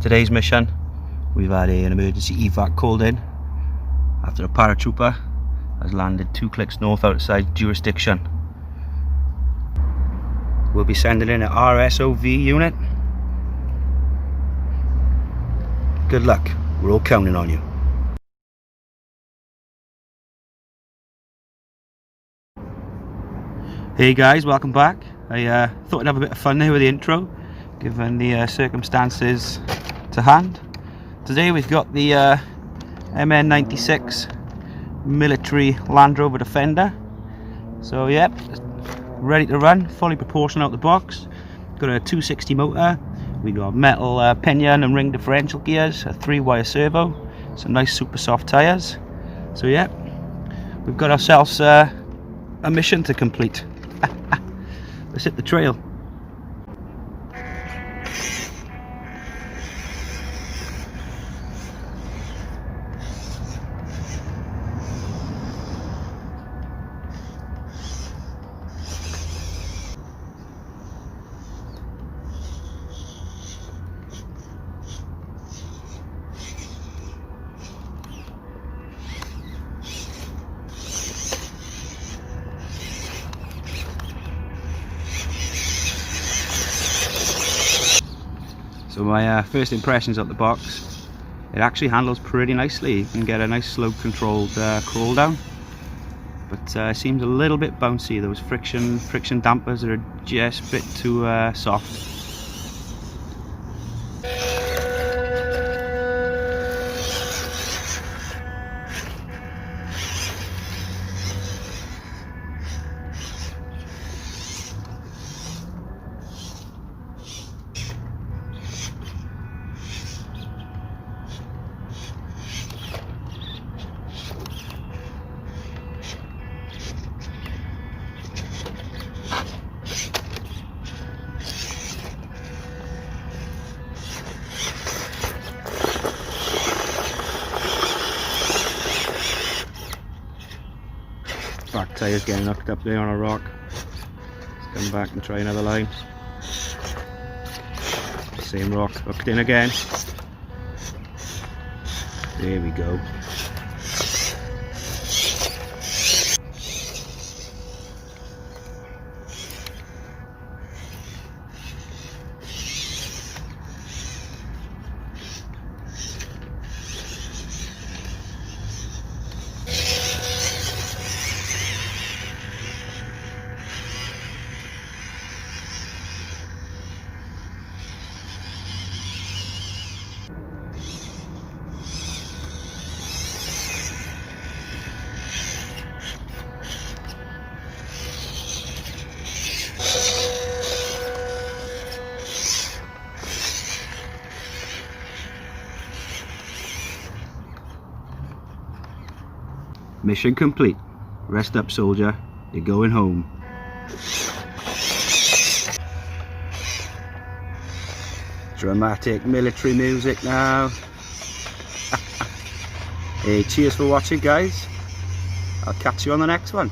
Today's mission, we've had an emergency evac called in after a paratrooper has landed 2 clicks north outside jurisdiction. We'll be sending in an RSOV unit. Good luck, we're all counting on you. Hey guys, welcome back. I thought I'd have a bit of fun here with the intro, given the circumstances to hand. Today we've got the MN96 military Landrover Defender. So yep, ready to run, fully proportional out the box. Got a 260 motor, we got metal pinion and ring differential gears, a 3-wire servo, some nice super soft tyres. So yep, we've got ourselves a mission to complete. Let's hit the trail. So my first impressions of the box, it actually handles pretty nicely. You can get a nice slow controlled crawl down, but it seems a little bit bouncy. Those friction dampers that are just a bit too soft. Back tyre's getting knocked up there on a rock. Let's come back and try another line. Same rock, hooked in again. There we go. Mission complete. Rest up, soldier. You're going home. Dramatic military music now. Hey, cheers for watching, guys. I'll catch you on the next one.